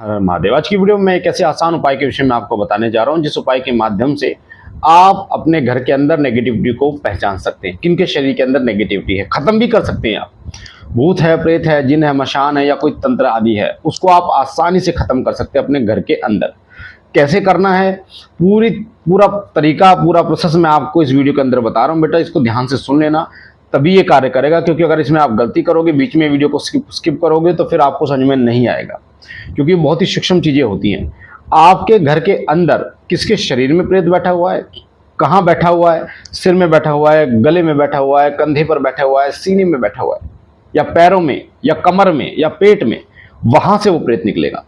हर महादेव। आज की वीडियो में एक ऐसे आसान उपाय के विषय में आपको बताने जा रहा हूं जिस उपाय के माध्यम से आप अपने घर के अंदर नेगेटिविटी को पहचान सकते हैं। किनके शरीर के अंदर नेगेटिविटी है खत्म भी कर सकते हैं आप। भूत है, प्रेत है, जिन है, मशान है या कोई तंत्र आदि है, उसको आप आसानी से खत्म कर सकते हैं अपने घर के अंदर। कैसे करना है पूरा तरीका, पूरा प्रोसेस मैं आपको इस वीडियो के अंदर बता रहा हूं। बेटा इसको ध्यान से सुन लेना, तभी ये कार्य करेगा, क्योंकि अगर इसमें आप गलती करोगे, बीच में वीडियो को स्किप करोगे तो फिर आपको समझ में नहीं आएगा, क्योंकि बहुत ही सूक्ष्म चीजें होती हैं। आपके घर के अंदर किसके शरीर में प्रेत बैठा हुआ है, कहाँ बैठा हुआ है, सिर में बैठा हुआ है, गले में बैठा हुआ है, कंधे पर बैठा हुआ है, सीने में बैठा हुआ है, या पैरों में, या कमर में, या पेट में, वहां से वो प्रेत निकलेगा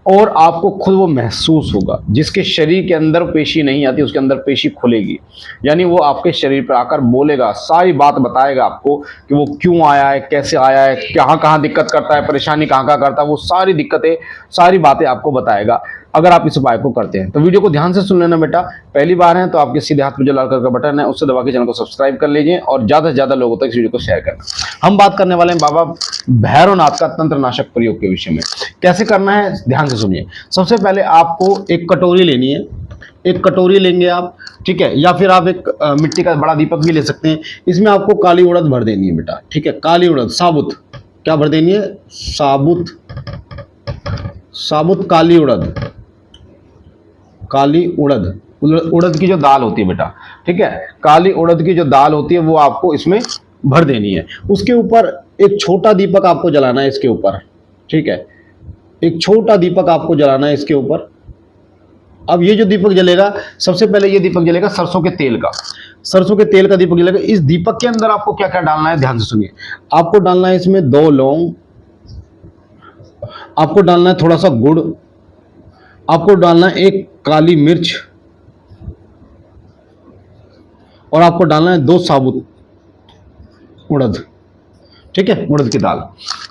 और आपको खुद वो महसूस होगा। जिसके शरीर के अंदर पेशी नहीं आती उसके अंदर पेशी खुलेगी, यानी वो आपके शरीर पर आकर बोलेगा, सारी बात बताएगा आपको कि वो क्यों आया है, कैसे आया है, कहाँ कहाँ दिक्कत करता है, परेशानी कहाँ कहाँ करता है, वो सारी दिक्कतें, सारी बातें आपको बताएगा अगर आप इस उपाय को करते हैं। तो वीडियो को ध्यान से सुन लेना बेटा। पहली बार है तो आपके सीधे हाथ में जो लाल कलर का बटन है उससे दबा के चैनल को सब्सक्राइब कर लीजिए और ज्यादा से ज्यादा लोगों तक इस वीडियो को शेयर करना। हम बात करने वाले हैं बाबा भैरवनाथ का तंत्र नाशक प्रयोग के विषय में। कैसे करना है ध्यान से सुनिए। सबसे पहले आपको एक कटोरी लेनी है, एक कटोरी लेंगे आप, ठीक है, या फिर आप एक मिट्टी का बड़ा दीपक भी ले सकते हैं। इसमें आपको काली उड़द भर देनी है बेटा, ठीक है, काली उड़द साबुत। क्या भर देनी है? साबुत, साबुत काली उड़द, काली उड़द, उड़द की जो दाल होती है बेटा, ठीक है, काली उड़द की जो दाल होती है वो आपको इसमें भर देनी है। उसके ऊपर एक छोटा दीपक आपको जलाना है इसके ऊपर, ठीक है, एक छोटा दीपक आपको जलाना है इसके ऊपर। अब ये जो दीपक जलेगा, सबसे पहले ये दीपक जलेगा सरसों के तेल का, सरसों के तेल का दीपक जलेगा। इस दीपक के अंदर आपको क्या क्या डालना है ध्यान से सुनिए। आपको डालना है इसमें 2 लौंग, आपको डालना है थोड़ा सा गुड़, आपको डालना है 1 काली मिर्च, और आपको डालना है 2 साबुत उड़द, ठीक है, उड़द की दाल।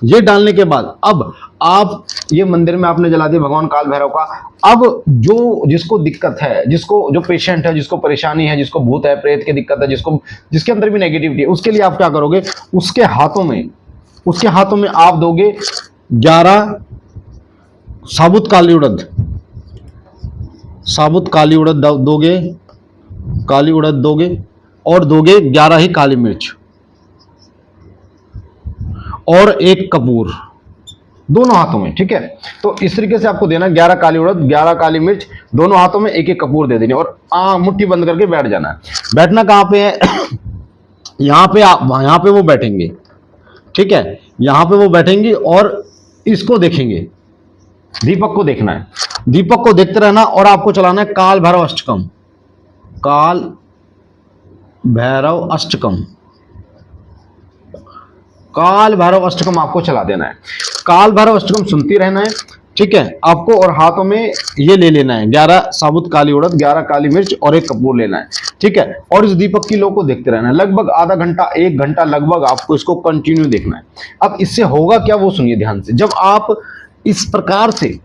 ये डालने के बाद अब आप ये मंदिर में आपने जला दिया भगवान काल भैरव का। अब जो जिसको दिक्कत है, जिसको जो पेशेंट है, जिसको परेशानी है, जिसको भूत है, प्रेत की दिक्कत है, जिसके अंदर भी नेगेटिविटी है, उसके लिए आप क्या करोगे, उसके हाथों में आप दोगे 11 साबुत काली उड़द, साबुत काली उड़द दोगे, काली उड़द दोगे, और दोगे 11 ही काली मिर्च और 1 कपूर दोनों हाथों में, ठीक है। तो इस तरीके से आपको देना 11 काली उड़द, 11 काली मिर्च, दोनों हाथों में 1 कपूर दे देनी और मुट्ठी बंद करके बैठ जाना है। बैठना कहां पे है? यहां पे वो बैठेंगे, ठीक है, यहां पे वो बैठेंगे और इसको देखेंगे, दीपक को देखना है, दीपक को देखते रहना और आपको चलाना है काल भैरव अष्टकम, काल भैरव अष्टकम, काल भैरव अष्टकम आपको चला देना है। काल भैरव अष्टकम सुनती रहना है, ठीक है आपको, और हाथों में ये ले लेना है 11 साबुत काली उड़द, 11 काली मिर्च और 1 कपूर लेना है, ठीक है, और इस दीपक की लो को देखते रहना है लगभग आधा घंटा 1 घंटा लगभग आपको इसको कंटिन्यू देखना है। अब इससे होगा क्या वो सुनिए ध्यान से। जब आप इस प्रकार से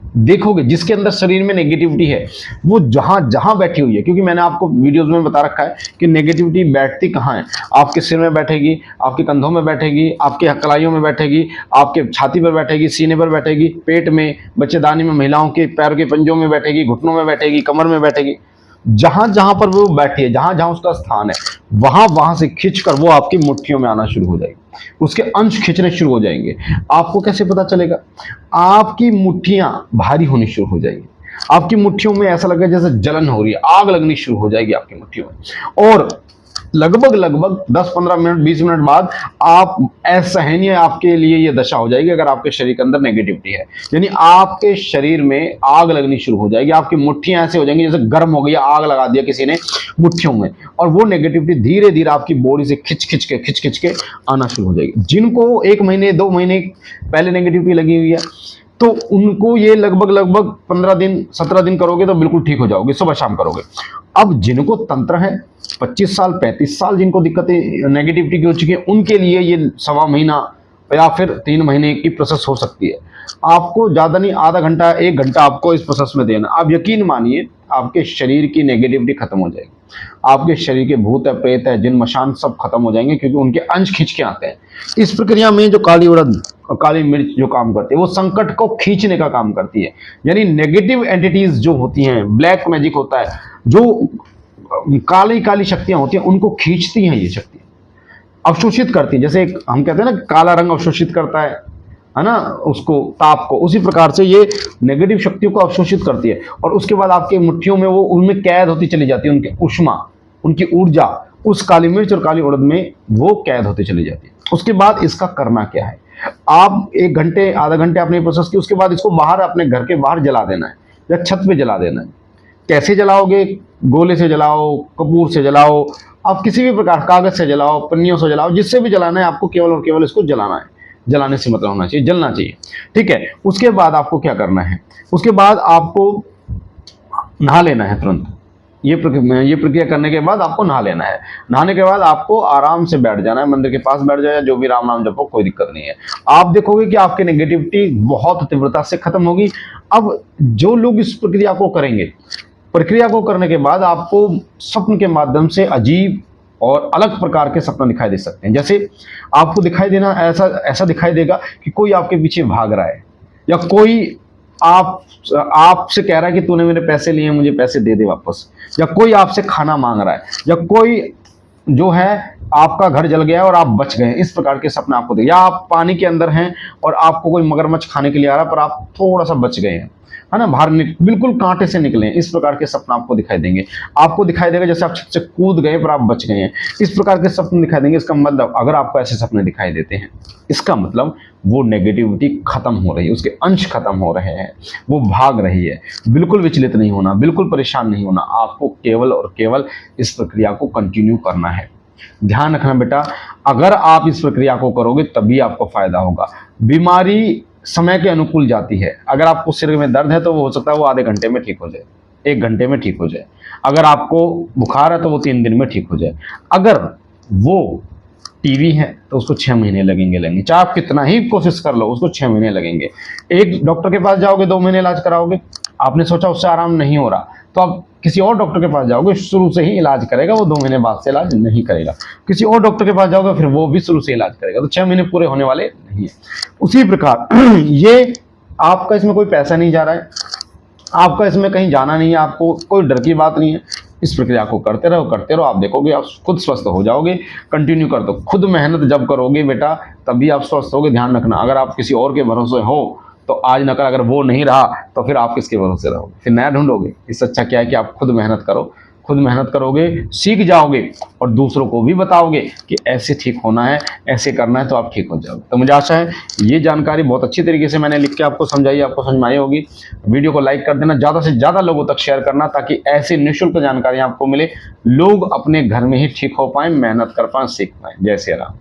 देखोगे, जिसके अंदर शरीर में नेगेटिविटी है वो जहां जहां बैठी हुई है, क्योंकि मैंने आपको वीडियोस में बता रखा है कि नेगेटिविटी बैठती कहां है। आपके सिर में बैठेगी, आपके कंधों में बैठेगी, आपके कलाइयों में बैठेगी, आपके छाती पर बैठेगी, सीने पर बैठेगी, पेट में, बच्चेदानी में, महिलाओं के पैरों के पंजों में बैठेगी, घुटनों में बैठेगी, कमर में बैठेगी। जहां जहां पर वो बैठी है, जहां जहां उसका स्थान है, वहां से खींचकर वो आपकी मुट्ठियों में आना शुरू हो जाएगी, उसके अंश खींचने शुरू हो जाएंगे। आपको कैसे पता चलेगा? आपकी मुट्ठियां भारी होनी शुरू हो जाएगी, आपकी मुट्ठियों में ऐसा लगेगा जैसे जलन हो रही है, आग लगनी शुरू हो जाएगी आपकी मुट्ठियों में, और लगभग 10-15 मिनट 20 मिनट बाद आप असहनीय आपके लिए ये दशा हो जाएगी अगर आपके शरीर के अंदर नेगेटिविटी है। यानी आपके शरीर में आग लगनी शुरू हो जाएगी, आपकी मुट्ठियां ऐसे हो जाएंगी जैसे गर्म हो गई, आग लगा दिया किसी ने मुट्ठियों में, और वो नेगेटिविटी धीरे धीरे आपकी बॉडी से खिंच खिंच के आना शुरू हो जाएगी। जिनको 1 महीने 2 महीने पहले नेगेटिविटी लगी हुई है तो उनको ये लगभग 15 दिन 17 दिन करोगे तो बिल्कुल ठीक हो जाओगे, सुबह शाम करोगे। अब जिनको तंत्र है 25 साल 35 साल जिनको दिक्कतें नेगेटिविटी की हो चुकी है, उनके लिए ये सवा महीना या फिर 3 महीने की प्रोसेस हो सकती है। आपको ज़्यादा नहीं, आधा घंटा 1 घंटा आपको इस प्रोसेस में देना। आप यकीन मानिए आपके शरीर की नेगेटिविटी खत्म हो जाएगी। आपके शरीर के भूत है, प्रेत है, जिन मशान सब खत्म हो जाएंगे, क्योंकि उनके अंश खींच के आते हैं। इस प्रक्रिया में जो काली उड़द और काली मिर्च जो काम करती है, वो संकट को खींचने का काम करती है। यानी नेगेटिव एंटिटीज जो होती हैं, ब्लैक मैजिक होता है, जो काली काली शक्तियां होती हैं, उनको खींचती हैं ये शक्तियां, अवशोषित करती है। जैसे हम कहते हैं ना, काला रंग अवशोषित करता है ना, उसको, ताप को, उसी प्रकार से ये नेगेटिव शक्तियों को अवशोषित करती है। और उसके बाद आपके मुट्ठियों में वो उनमें कैद होती चली जाती है, उनकी उष्मा, उनकी ऊर्जा उस काली मिर्च और काली उड़द में वो कैद होती चली जाती है। उसके बाद इसका करना क्या है, आप 1 घंटे आधा घंटे आपने प्रोसेस की, उसके बाद इसको बाहर अपने घर के बाहर जला देना है या छत पे जला देना है। कैसे जलाओगे, गोले से जलाओ, कपूर से जलाओ, आप किसी भी प्रकार, कागज से जलाओ, पन्नियों से जलाओ, जिससे भी जलाना है, आपको केवल और केवल इसको जलाना है। जलाने से मतलब होना चाहिए, जलना चाहिए, ठीक है। उसके बाद आपको क्या करना है, उसके बाद आपको नहा लेना है तुरंत। ये प्रक्रिया करने के बाद आपको नहा लेना है। नहाने के बाद आपको आराम से बैठ जाना है, मंदिर के पास बैठ जाए, जो भी राम नाम जपो, कोई दिक्कत नहीं है। आप देखोगे कि आपकी नेगेटिविटी बहुत तीव्रता से खत्म होगी। अब जो लोग इस प्रक्रिया को करेंगे, प्रक्रिया को करने के बाद आपको स्वप्न के माध्यम से अजीब और अलग प्रकार के सपने दिखाई दे सकते हैं। जैसे आपको दिखाई देना, ऐसा दिखाई देगा कि कोई आपके पीछे भाग रहा है, या कोई आपसे कह रहा है कि तूने मेरे पैसे लिए, मुझे पैसे दे दे वापस, या कोई आपसे खाना मांग रहा है, या कोई जो है आपका घर जल गया और आप बच गए। इस प्रकार के सपने आपको दे, या आप पानी के अंदर हैं और आपको कोई मगरमच्छ खाने के लिए आ रहा है, पर आप थोड़ा सा बच गए हैं, है ना, बाहर बिल्कुल कांटे से निकले हैं। इस प्रकार के सपने आपको दिखाई देंगे। आपको दिखाई देगा जैसे आप छत से कूद गए पर आप बच गए हैं। इस प्रकार के सपने दिखाई देंगे। इसका मतलब, अगर आपको ऐसे सपने दिखाई देते हैं, इसका मतलब वो नेगेटिविटी खत्म हो रही है, उसके अंश खत्म हो रहे हैं, वो भाग रही है। बिल्कुल विचलित नहीं होना, बिल्कुल परेशान नहीं होना, आपको केवल और केवल इस प्रक्रिया को कंटिन्यू करना है। ध्यान रखना बेटा, अगर आप इस प्रक्रिया को करोगे तभी आपको फायदा होगा। बीमारी समय के अनुकूल जाती है। अगर आपको सिर में दर्द है तो वो हो सकता है वो आधे घंटे में ठीक हो जाए, 1 घंटे में ठीक हो जाए। अगर आपको बुखार है तो वो 3 दिन में ठीक हो जाए। अगर वो टीवी है तो उसको 6 महीने लगेंगे। चाहे आप कितना ही कोशिश कर लो, उसको 6 महीने लगेंगे। एक डॉक्टर के पास जाओगे, 2 महीने इलाज कराओगे, आपने सोचा उससे आराम नहीं हो रहा, तो आप किसी और डॉक्टर के पास जाओगे, शुरू से ही इलाज करेगा, वो 2 महीने बाद से इलाज नहीं करेगा। किसी और डॉक्टर के पास जाओगे, फिर वो भी शुरू से इलाज करेगा, तो 6 महीने पूरे होने वाले नहीं है। उसी प्रकार ये आपका इसमें कोई पैसा नहीं जा रहा है, आपका इसमें कहीं जाना नहीं है, आपको कोई डर की बात नहीं है। इस प्रक्रिया को करते रहो, आप देखोगे आप खुद स्वस्थ हो जाओगे। कंटिन्यू कर दो। खुद मेहनत जब करोगे बेटा, तभी आप स्वस्थ होगे। ध्यान रखना, अगर आप किसी और के भरोसे हो तो आज न कर, अगर वो नहीं रहा तो फिर आप किसके भरोसे रहोगे, फिर नया ढूंढोगे। इससे अच्छा क्या है कि आप खुद मेहनत करो, खुद मेहनत करोगे, सीख जाओगे और दूसरों को भी बताओगे कि ऐसे ठीक होना है, ऐसे करना है, तो आप ठीक हो जाओगे। तो मुझे आशा है ये जानकारी बहुत अच्छी तरीके से मैंने लिख के आपको समझाई, आपको समझ में आई होगी। वीडियो को लाइक कर देना, ज़्यादा से ज़्यादा लोगों तक शेयर करना, ताकि ऐसी निःशुल्क जानकारियाँ आपको मिले, लोग अपने घर में ही ठीक हो पाएँ, मेहनत कर पाएँ, सीख पाएँ। जय श्री राम।